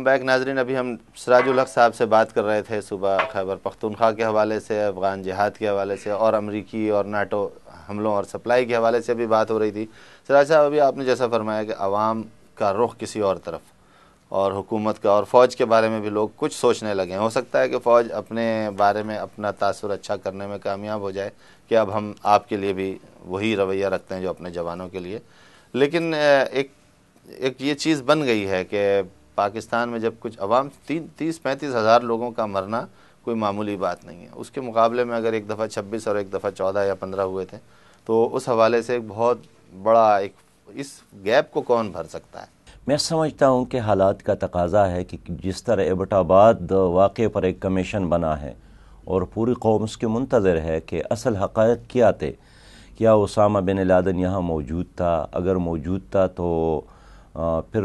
Welcome back ناظرین. ابھی ہم سراج الحق صاحب سے بات کر رہے تھے صبح خیبر پختونخوا کے حوالے سے, افغان جہاد کے حوالے سے, اور امریکی اور ناٹو حملوں اور سپلائی کے حوالے سے بھی بات ہو رہی تھی. سراج صاحب, ابھی آپ نے جیسا فرمایا کہ عوام کا رخ کسی اور طرف, اور حکومت کا اور فوج کے بارے میں بھی لوگ کچھ سوچنے لگے ہیں. ہو سکتا ہے کہ فوج اپنے بارے میں اپنا تاثر اچھا کرنے میں کامیاب ہو جائے کہ اب ہم آپ کے لیے بھی وہی رویہ رکھتے ہیں جو اپنے جوانوں کے لیے. لیکن ایک یہ چیز بن گئی ہے کہ پاکستان میں جب کچھ عوام 30-35 ہزار لوگوں کا مرنا کوئی معمولی بات نہیں ہے. اس کے مقابلے میں اگر ایک دفعہ 26 اور ایک دفعہ 14 یا 15 ہوئے تھے, تو اس حوالے سے ایک بہت بڑا اس گیپ کو کون بھر سکتا ہے؟ میں سمجھتا ہوں کہ حالات کا تقاضا ہے کہ جس طرح ایبٹ آباد واقعے پر ایک کمیشن بنا ہے اور پوری قوم اس کے منتظر ہے کہ اصل حقائق کیا تھے. کیا اسامہ بن لادن یہاں موجود تھا؟ اگر موجود تھا تو پھر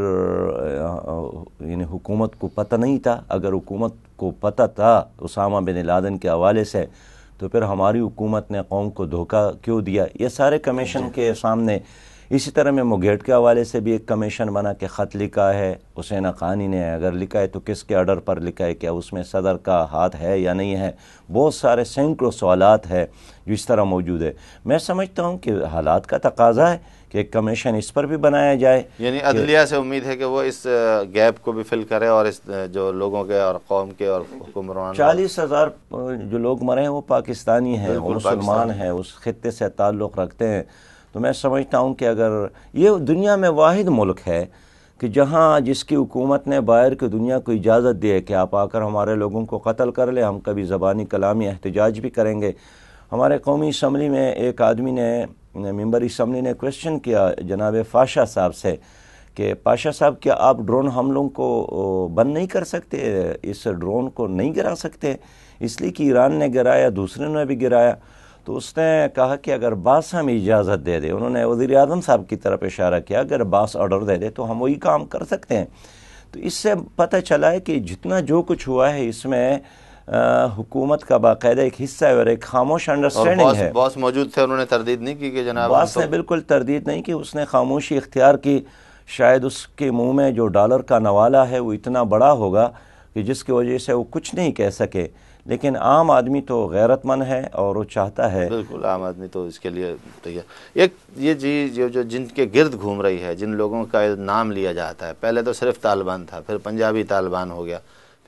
یعنی حکومت کو پتہ نہیں تھا. اگر حکومت کو پتہ تھا اسامہ بن لادن کے حوالے سے, تو پھر ہماری حکومت نے قوم کو دھوکہ کیوں دیا؟ یہ سارے کمیشن کے سامنے. اسی طرح میں مگیٹ کے حوالے سے بھی ایک کمیشن بنا کہ خط لکھا ہے حسین حقانی نے, اگر لکھا ہے تو کس کے آرڈر پر لکھا ہے, کیا اس میں صدر کا ہاتھ ہے یا نہیں ہے؟ بہت سارے سینکڑوں سوالات ہیں جو اس طرح موجود ہے. میں سمجھتا ہوں کہ حالات کا تقاضا ہے کہ ایک کمیشن اس پر بھی بنایا جائے. یعنی عدلیہ سے امید ہے کہ وہ اس گیپ کو بھی فل کرے اور اس جو لوگوں کے اور قوم کے اور حکمران 40,000 جو لوگ مرے ہیں وہ پاکستانی ہیں, وہ مسلمان ہیں, اس خطے سے تعلق رکھتے ہیں. تو میں سمجھتا ہوں کہ اگر یہ دنیا میں واحد ملک ہے کہ جہاں جس کی حکومت نے باہر کی دنیا کو اجازت دی ہے کہ آپ آ کر ہمارے لوگوں کو قتل کر لیں, ہم کبھی زبانی کلامی احتجاج بھی کریں گے. ہمارے قومی اسمبلی میں ایک آدمی نے, ممبر اسمبلی نے کویسچن کیا جناب پاشا صاحب سے کہ پاشا صاحب کیا آپ ڈرون حملوں کو بند نہیں کر سکتے, اس ڈرون کو نہیں گرا سکتے؟ اس لیے کہ ایران نے گرایا, دوسرے نے بھی گرایا. تو اس نے کہا کہ اگر باس ہمیں اجازت دے دے, انہوں نے وزیر اعظم صاحب کی طرف اشارہ کیا, اگر باس آرڈر دے دے تو ہم وہی کام کر سکتے ہیں. تو اس سے پتہ چلا ہے کہ جتنا جو کچھ ہوا ہے اس میں حکومت کا باقاعدہ ایک حصہ ہے اور ایک خاموش انڈرسٹینڈنگ ہے. باس موجود تھے, انہوں نے تردید نہیں کی کہ جناب باس نے بالکل تردید نہیں کی, اس نے خاموشی اختیار کی. شاید اس کے منہ میں جو ڈالر کا نوالا ہے وہ اتنا بڑا ہوگا کہ جس کی وجہ سے وہ کچھ نہیں کہہ سکے. لیکن عام آدمی تو غیرت مند ہے اور وہ چاہتا ہے. بالکل عام آدمی تو اس کے لیے تیار. ایک یہ چیز جو جن کے گرد گھوم رہی ہے, جن لوگوں کا نام لیا جاتا ہے, پہلے تو صرف طالبان تھا, پھر پنجابی طالبان ہو گیا,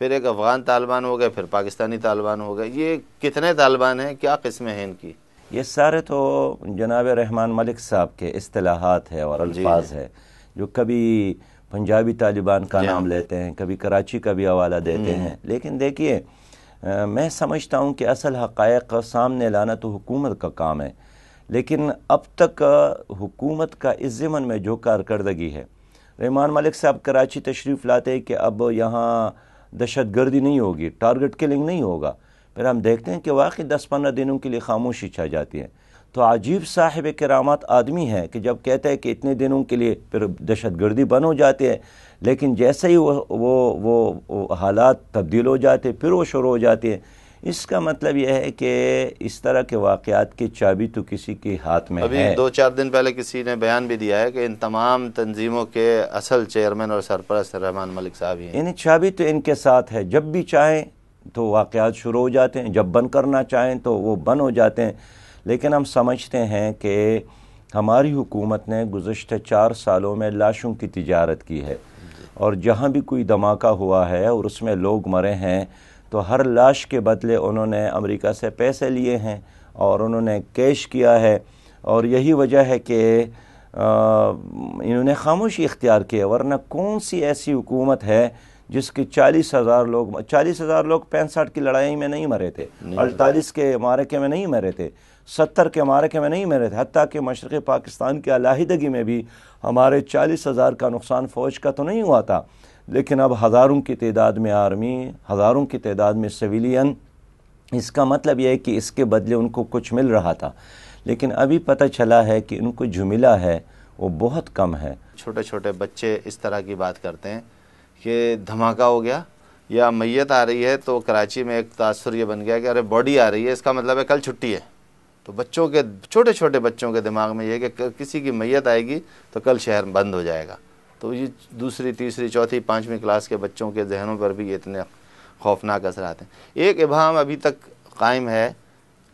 پھر ایک افغان طالبان ہو گئے, پھر پاکستانی طالبان ہو گئے. یہ کتنے طالبان ہیں, کیا قسمیں ہیں ان کی؟ یہ سارے تو جناب رحمان ملک صاحب کے اصطلاحات ہے اور الفاظ ہے جو کبھی پنجابی طالبان کا نام لیتے ہیں, کبھی کراچی کا بھی حوالہ دیتے ہیں. لیکن دیکھیے, میں سمجھتا ہوں کہ اصل حقائق سامنے لانا تو حکومت کا کام ہے. لیکن اب تک حکومت کا اس ضمن میں جو کارکردگی ہے, رحمان ملک صاحب کراچی تشریف لاتے ہیں کہ اب یہاں دہشت گردی نہیں ہوگی, ٹارگٹ کلنگ نہیں ہوگا. پھر ہم دیکھتے ہیں کہ واقعی 10-15 دنوں کے لیے خاموشی چھا جاتی ہے. تو عجیب صاحب کرامات آدمی ہے کہ جب کہتا ہے کہ اتنے دنوں کے لیے پھر دہشت گردی بند ہو جاتی ہے, لیکن جیسے ہی وہ حالات تبدیل ہو جاتے پھر وہ شروع ہو جاتے ہیں. اس کا مطلب یہ ہے کہ اس طرح کے واقعات کی چابی تو کسی کے ہاتھ میں ہے. ابھی 2-4 دن پہلے کسی نے بیان بھی دیا ہے کہ ان تمام تنظیموں کے اصل چیئرمین اور سرپرست رحمان ملک صاحب ہی ہیں. یعنی چابی تو ان کے ساتھ ہے, جب بھی چاہیں تو واقعات شروع ہو جاتے ہیں, جب بند کرنا چاہیں تو وہ بند ہو جاتے ہیں. لیکن ہم سمجھتے ہیں کہ ہماری حکومت نے گزشتہ 4 سالوں میں لاشوں کی تجارت کی ہے, اور جہاں بھی کوئی دھماکہ ہوا ہے اور اس میں لوگ مرے ہیں تو ہر لاش کے بدلے انہوں نے امریکہ سے پیسے لیے ہیں اور انہوں نے کیش کیا ہے. اور یہی وجہ ہے کہ انہوں نے خاموشی اختیار کی ہے. ورنہ کون سی ایسی حکومت ہے جس کی 40,000 لوگ 65 کی لڑائی میں نہیں مرے تھے, 48 کے معرکے میں نہیں مرے تھے, 70 کے معرکے میں نہیں مرے تھے, حتیٰ کہ مشرقی پاکستان کی علیحدگی میں بھی ہمارے 40,000 کا نقصان فوج کا تو نہیں ہوا تھا. لیکن اب ہزاروں کی تعداد میں آرمی, ہزاروں کی تعداد میں سویلین. اس کا مطلب یہ ہے کہ اس کے بدلے ان کو کچھ مل رہا تھا. لیکن ابھی پتہ چلا ہے کہ ان کو جو ملا ہے وہ بہت کم ہے. چھوٹے چھوٹے بچے اس طرح کی بات کرتے ہیں کہ دھماکہ ہو گیا یا میت آ رہی ہے, تو کراچی میں ایک تاثر یہ بن گیا کہ ارے باڈی آ رہی ہے, اس کا مطلب ہے کل چھٹی ہے. تو بچوں کے, چھوٹے چھوٹے بچوں کے دماغ میں یہ کہ کسی کی میت آئے گی تو کل شہر بند ہو جائے گا. تو یہ دوسری تیسری چوتھی پانچویں کلاس کے بچوں کے ذہنوں پر بھی یہ اتنے خوفناک اثرات ہیں۔ ایک ابہام ابھی تک قائم ہے،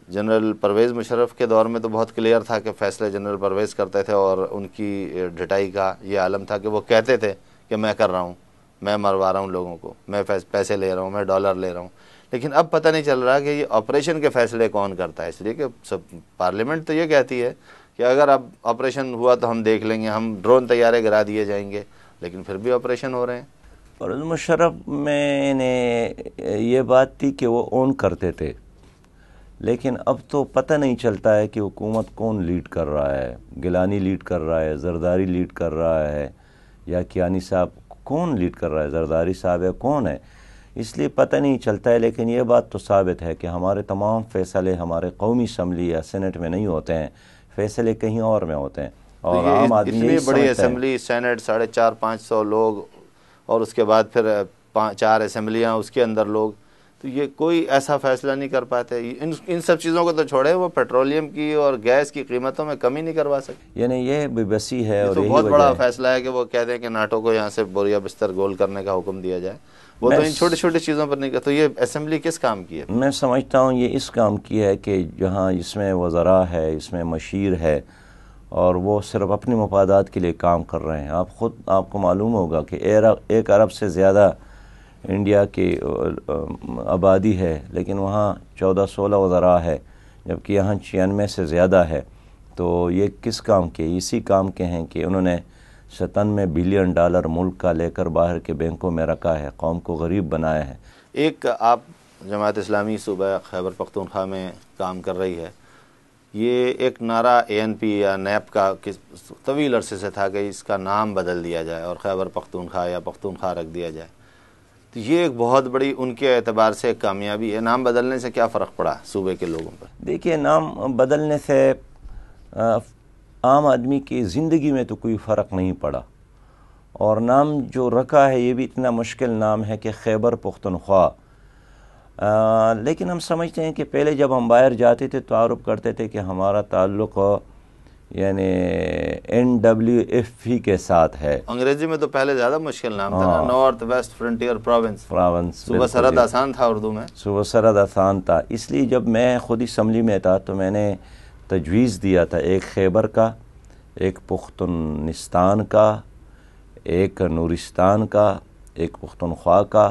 جنرل پرویز مشرف کے دور میں تو بہت کلیئر تھا کہ فیصلے جنرل پرویز کرتے تھے، اور ان کی ڈٹائی کا یہ عالم تھا کہ وہ کہتے تھے کہ میں کر رہا ہوں، میں مروا رہا ہوں لوگوں کو، میں پیسے لے رہا ہوں، میں ڈالر لے رہا ہوں۔ لیکن اب پتہ نہیں چل رہا کہ یہ آپریشن کے فیصلے کون کرتا ہے، اس لیے کہ پارلیمنٹ تو یہ کہتی ہے کہ اگر اب آپریشن ہوا تو ہم دیکھ لیں گے، ہم ڈرون طیارے گرا دیے جائیں گے، لیکن پھر بھی آپریشن ہو رہے ہیں۔ پرویز مشرف میں نے یہ بات تھی کہ وہ اون کرتے تھے، لیکن اب تو پتہ نہیں چلتا ہے کہ حکومت کون لیڈ کر رہا ہے، گیلانی لیڈ کر رہا ہے، زرداری لیڈ کر رہا ہے، یا کیانی صاحب کون لیڈ کر رہا ہے، زرداری صاحب ہے کون ہے، اس لیے پتہ نہیں چلتا ہے۔ لیکن یہ بات تو ثابت ہے کہ ہمارے تمام فیصلے ہمارے قومی اسمبلی یا سینٹ میں نہیں ہوتے ہیں، فیصلے کہیں اور میں ہوتے ہیں، اور عام آدمی اتنی بڑی اسمبلی، سینٹ 450-500 لوگ، اور اس کے بعد پھر 4 اسمبلیاں، اس کے اندر لوگ، تو یہ کوئی ایسا فیصلہ نہیں کر پاتے۔ ان سب چیزوں کو تو چھوڑے، وہ پیٹرولیم کی اور گیس کی قیمتوں میں کمی نہیں کروا سکتے۔ یعنی یہ بے بسی ہے، اور تو یہی بہت وجہ بڑا ہے۔ فیصلہ ہے کہ وہ کہہ دیں کہ ناٹو کو یہاں سے بوریا بستر گول کرنے کا حکم دیا جائے، وہ تو ان چھوٹی چھوٹی چیزوں پر نہیں کرتے۔ تو یہ اسمبلی کس کام کی ہے؟ میں سمجھتا ہوں یہ اس کام کی ہے کہ جہاں اس میں وزراء ہے، اس میں مشیر ہے، اور وہ صرف اپنے مفادات کے لیے کام کر رہے ہیں۔ آپ کو معلوم ہوگا کہ 1 ارب سے زیادہ انڈیا کی آبادی ہے، لیکن وہاں 14-16 وزراء ہے، جبکہ یہاں 96 سے زیادہ ہے۔ تو یہ کس کام کے؟ اسی کام کے ہیں کہ انہوں نے 97 بلین ڈالر ملک کا لے کر باہر کے بینکوں میں رکھا ہے، قوم کو غریب بنایا ہے۔ ایک آپ جماعت اسلامی صوبہ خیبر پختونخوا میں کام کر رہی ہے، یہ ایک نعرہ ANP یا نیب کا طویل عرصے سے تھا کہ اس کا نام بدل دیا جائے اور خیبر پختونخوا یا پختونخوا رکھ دیا جائے۔ تو یہ ایک بہت بڑی ان کے اعتبار سے کامیابی ہے۔ نام بدلنے سے کیا فرق پڑا صوبے کے لوگوں پر؟ دیکھیے، نام بدلنے سے عام آدمی کی زندگی میں تو کوئی فرق نہیں پڑا، اور نام جو رکھا ہے یہ بھی اتنا مشکل نام ہے کہ خیبر پختونخوا۔ لیکن ہم سمجھتے ہیں کہ پہلے جب ہم باہر جاتے تھے تو تعارف کرتے تھے کہ ہمارا تعلق یعنی NWFP کے ساتھ ہے۔ انگریزی میں تو پہلے زیادہ مشکل نام تھا، نارتھ ویسٹ فرنٹیئر پروونس۔ صوبہ سرحد آسان تھا اردو میں، صوبہ سرحد آسان تھا۔ اس لیے جب میں خود اسمبلی میں تھا تو میں نے تجویز دیا تھا ایک خیبر کا، ایک پختونستان کا، ایک نورستان کا، ایک پختونخوا کا،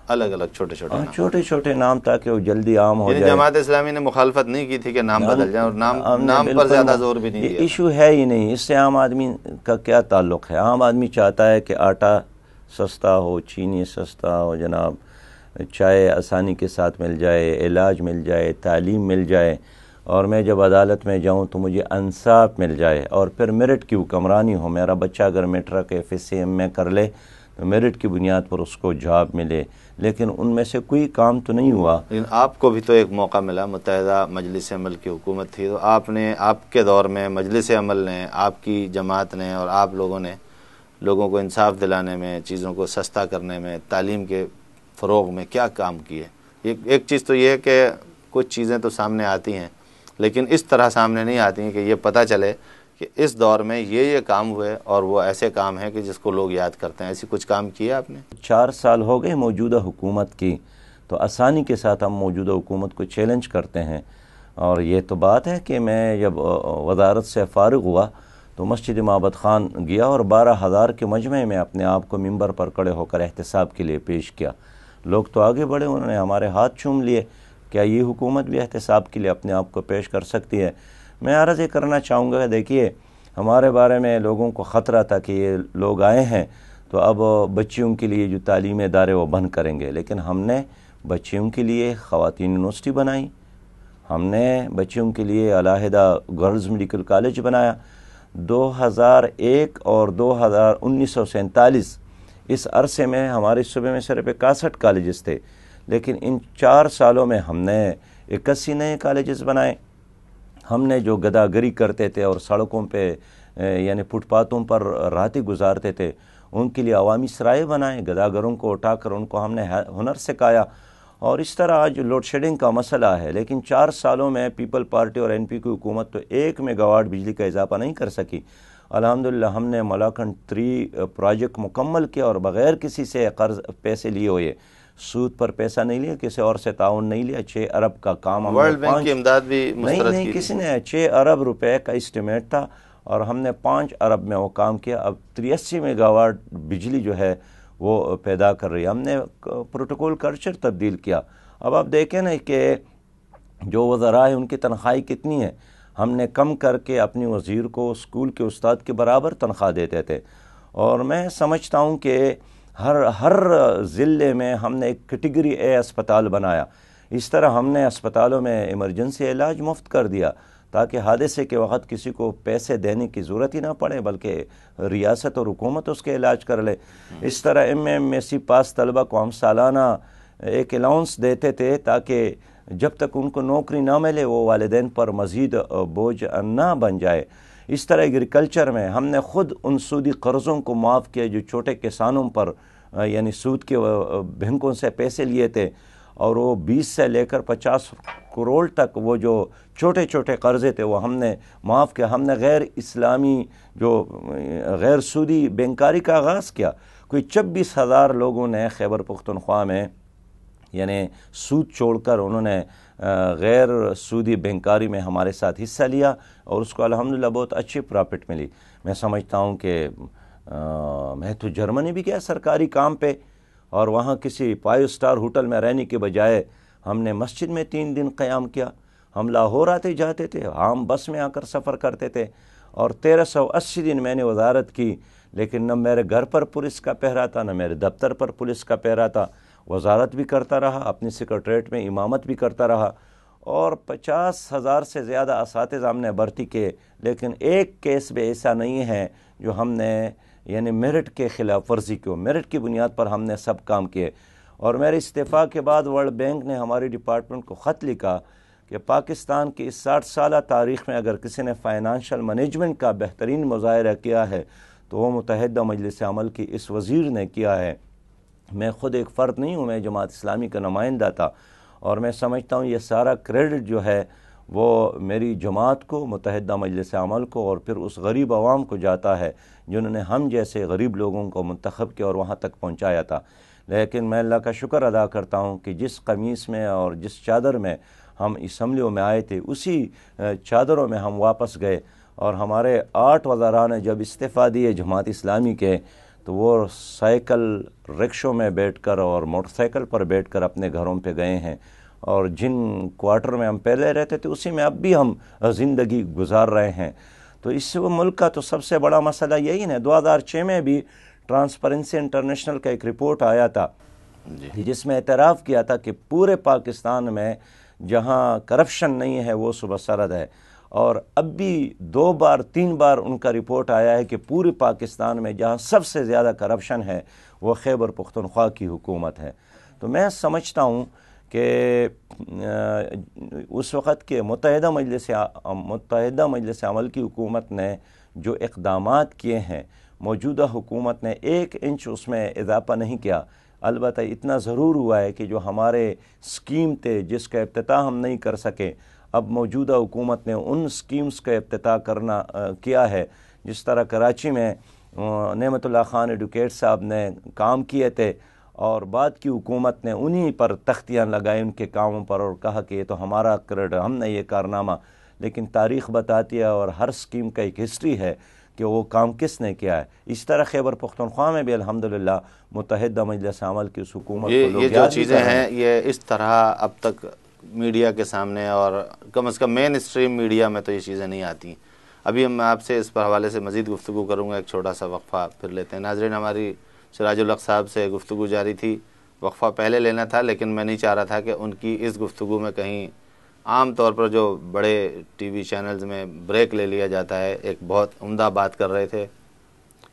الگ الگ چھوٹے چھوٹے نام تاکہ وہ جلدی عام ہو جائے۔ جماعت اسلامی نے مخالفت نہیں کی تھی کہ نام بدل جائیں، اور نام پر زیادہ زور بھی نہیں دیا۔ ایشو ہے ہی نہیں، اس سے عام آدمی کا کیا تعلق ہے؟ عام آدمی چاہتا ہے کہ آٹا سستا ہو، چینی سستا ہو، جناب چائے آسانی کے ساتھ مل جائے، علاج مل جائے، تعلیم مل جائے، اور میں جب عدالت میں جاؤں تو مجھے انصاف مل جائے، اور پھر میرٹ کی حکمرانی ہو۔ میرا بچہ اگر میٹرک FSC میں کر لے تو میرٹ کی بنیاد پر اس کو جاب ملے، لیکن ان میں سے کوئی کام تو نہیں ہوا۔ لیکن آپ کو بھی تو ایک موقع ملا، متحدہ مجلس عمل کی حکومت تھی، تو آپ کے دور میں مجلس عمل نے، آپ کی جماعت نے اور آپ لوگوں نے لوگوں کو انصاف دلانے میں، چیزوں کو سستا کرنے میں، تعلیم کے فروغ میں کیا کام کیے؟ ایک چیز تو یہ ہے کہ کچھ چیزیں تو سامنے آتی ہیں، لیکن اس طرح سامنے نہیں آتی ہیں کہ یہ پتہ چلے کہ اس دور میں یہ کام ہوئے، اور وہ ایسے کام ہیں کہ جس کو لوگ یاد کرتے ہیں۔ ایسی کچھ کام کیا آپ نے؟ 4 سال ہو گئے موجودہ حکومت کی، تو آسانی کے ساتھ ہم موجودہ حکومت کو چیلنج کرتے ہیں۔ اور یہ تو بات ہے کہ میں جب وزارت سے فارغ ہوا تو مسجد معبد خان گیا اور 12,000 کے مجمع میں اپنے آپ کو ممبر پر کھڑے ہو کر احتساب کے لیے پیش کیا۔ لوگ تو آگے بڑھے، انہوں نے ہمارے ہاتھ چوم لیے۔ کیا یہ حکومت بھی احتساب کے لیے اپنے آپ کو پیش کر سکتی ہے؟ میں عرض یہ کرنا چاہوں گا، دیکھیے ہمارے بارے میں لوگوں کو خطرہ تھا کہ یہ لوگ آئے ہیں تو اب بچیوں کے لیے جو تعلیمی ادارے وہ بند کریں گے، لیکن ہم نے بچیوں کے لیے خواتین یونیورسٹی بنائی، ہم نے بچیوں کے لیے علیحدہ گرلز میڈیکل کالج بنایا۔ 2001 اور 1947 اس عرصے میں ہمارے صوبے میں صرف 61 کالجز تھے، لیکن ان 4 سالوں میں ہم نے 81 نئے کالجز بنائے۔ ہم نے جو گداگری کرتے تھے اور سڑکوں پہ یعنی فٹ پاتھوں پر راتیں گزارتے تھے، ان کے لیے عوامی سرائے بنائے، گداگروں کو اٹھا کر ان کو ہم نے ہنر سکھایا۔ اور اس طرح آج لوڈ شیڈنگ کا مسئلہ ہے، لیکن 4 سالوں میں پیپل پارٹی اور NP کی حکومت تو 1 میگا واٹ بجلی کا اضافہ نہیں کر سکی۔ الحمدللہ ہم نے ملاکنڈ 3 پروجیکٹ مکمل کیا، اور بغیر کسی سے قرض پیسے لیے ہوئے، سود پر پیسہ نہیں لیا، کسی اور سے تعاون نہیں لیا۔ 6 ارب کا کام ہم ورلڈ نے بینک کی امداد بھی مسترد کی نہیں کسی نے 6 ارب روپے کا اسٹیمیٹ تھا، اور ہم نے 5 ارب میں وہ کام کیا۔ اب 83 میگا واٹ بجلی جو ہے وہ پیدا کر رہی ہے۔ ہم نے پروٹوکول کلچر تبدیل کیا۔ اب آپ دیکھیں نا کہ جو وزراء ہیں ان کی تنخواہ کتنی ہے، ہم نے کم کر کے اپنی وزیر کو اسکول کے استاد کے برابر تنخواہ دیتے تھے۔ اور میں سمجھتا ہوں کہ ہر ضلع میں ہم نے ایک کیٹیگری اے اسپتال بنایا۔ اس طرح ہم نے اسپتالوں میں ایمرجنسی علاج مفت کر دیا، تاکہ حادثے کے وقت کسی کو پیسے دینے کی ضرورت ہی نہ پڑے، بلکہ ریاست اور حکومت اس کے علاج کر لے۔ اس طرح MSc پاس طلبہ کو ہم سالانہ ایک الاؤنس دیتے تھے، تاکہ جب تک ان کو نوکری نہ ملے وہ والدین پر مزید بوجھ نہ بن جائے۔ اس طرح ایگریکلچر میں ہم نے خود ان سودی قرضوں کو معاف کیا جو چھوٹے کسانوں پر یعنی سود کے بینکوں سے پیسے لیے تھے، اور وہ 20 سے لے کر 50 کروڑ تک وہ جو چھوٹے چھوٹے قرضے تھے وہ ہم نے معاف کیا۔ ہم نے غیر اسلامی جو غیر سودی بینکاری کا آغاز کیا۔ کوئی 26,000 لوگوں نے خیبر پختونخوا میں یعنی سود چھوڑ کر انہوں نے غیر سودی بینکاری میں ہمارے ساتھ حصہ لیا، اور اس کو الحمدللہ بہت اچھی پرافٹ ملی۔ میں سمجھتا ہوں کہ میں تو جرمنی بھی گیا سرکاری کام پہ، اور وہاں کسی 5 سٹار ہوٹل میں رہنے کے بجائے ہم نے مسجد میں 3 دن قیام کیا۔ ہم لاہور آتے جاتے تھے، عام بس میں آ کر سفر کرتے تھے، اور 1380 دن میں نے وزارت کی، لیکن نہ میرے گھر پر پولیس کا پہرا تھا، نہ میرے دفتر پر پولیس کا پہرا تھا۔ وزارت بھی کرتا رہا، اپنی سیکریٹریٹ میں امامت بھی کرتا رہا، اور 50,000 سے زیادہ اساتذہ ہم نے بھرتی کیے، لیکن ایک کیس بھی ایسا نہیں ہے جو ہم نے یعنی میرٹ کے خلاف ورزی کی۔ میرٹ کی بنیاد پر ہم نے سب کام کیے۔ اور میرے استعفیٰ کے بعد ورلڈ بینک نے ہماری ڈپارٹمنٹ کو خط لکھا کہ پاکستان کی اس 60 سالہ تاریخ میں اگر کسی نے فائنانشل مینجمنٹ کا بہترین مظاہرہ کیا ہے تو وہ متحدہ مجلس عمل کی اس وزیر نے کیا ہے۔ میں خود ایک فرد نہیں ہوں، میں جماعت اسلامی کا نمائندہ تھا، اور میں سمجھتا ہوں یہ سارا کریڈٹ جو ہے وہ میری جماعت کو، متحدہ مجلس عمل کو، اور پھر اس غریب عوام کو جاتا ہے جنہوں نے ہم جیسے غریب لوگوں کو منتخب کیا اور وہاں تک پہنچایا تھا۔ لیکن میں اللہ کا شکر ادا کرتا ہوں کہ جس قمیص میں اور جس چادر میں ہم اسمبلیوں میں آئے تھے اسی چادروں میں ہم واپس گئے، اور ہمارے 8 وزراء نے جب استعفیٰ دیے جماعت اسلامی کے تو وہ سائیکل رکشوں میں بیٹھ کر اور موٹر سائیکل پر بیٹھ کر اپنے گھروں پہ گئے ہیں، اور جن کوارٹر میں ہم پہلے رہتے تھے اسی میں اب بھی ہم زندگی گزار رہے ہیں۔ تو اس سے وہ ملک کا تو سب سے بڑا مسئلہ یہی ہے۔ 2006 میں بھی ٹرانسپیرنسی انٹرنیشنل کا ایک رپورٹ آیا تھا جس میں اعتراف کیا تھا کہ پورے پاکستان میں جہاں کرپشن نہیں ہے وہ صوبہ سرحد ہے، اور اب بھی 2 بار 3 بار ان کا رپورٹ آیا ہے کہ پورے پاکستان میں جہاں سب سے زیادہ کرپشن ہے وہ خیبر پختونخوا کی حکومت ہے۔ تو میں سمجھتا ہوں کہ اس وقت کے متحدہ مجلس عمل کی حکومت نے جو اقدامات کیے ہیں، موجودہ حکومت نے 1 انچ اس میں اضافہ نہیں کیا۔ البتہ اتنا ضرور ہوا ہے کہ جو ہمارے اسکیم تھے جس کا افتتاح ہم نہیں کر سکے، اب موجودہ حکومت نے ان سکیمز کا افتتاح کیا ہے۔ جس طرح کراچی میں نعمت اللہ خان ایڈوکیٹ صاحب نے کام کیے تھے، اور بعد کی حکومت نے انہی پر تختیاں لگائی ان کے کاموں پر، اور کہا کہ یہ تو ہمارا کریڈٹ، ہم نے یہ کارنامہ، لیکن تاریخ بتاتی ہے اور ہر سکیم کا ایک ہسٹری ہے کہ وہ کام کس نے کیا ہے۔ اس طرح خیبر پختونخوا میں بھی الحمدللہ متحدہ مجلس عمل کی اس حکومت کو لوگ یہ جو چیزیں ہیں یہ اس طرح اب تک میڈیا کے سامنے اور کم از کم مین اسٹریم میڈیا میں تو یہ چیزیں نہیں آتی۔ ابھی میں آپ سے اس پر حوالے سے مزید گفتگو کروں گا، ایک چھوٹا سا وقفہ پھر لیتے ہیں۔ ناظرین، ہماری سراج الحق صاحب سے گفتگو جاری تھی، وقفہ پہلے لینا تھا لیکن میں نہیں چاہ رہا تھا کہ ان کی اس گفتگو میں کہیں عام طور پر جو بڑے ٹی وی چینلز میں بریک لے لیا جاتا ہے۔ ایک بہت عمدہ بات کر رہے تھے،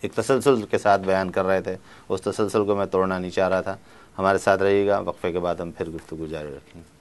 ایک تسلسل کے ساتھ بیان کر رہے تھے، اس تسلسل کو میں توڑنا نہیں چاہ رہا تھا۔ ہمارے ساتھ رہیے گا، وقفے کے بعد ہم پھر گفتگو جاری رکھیں گے۔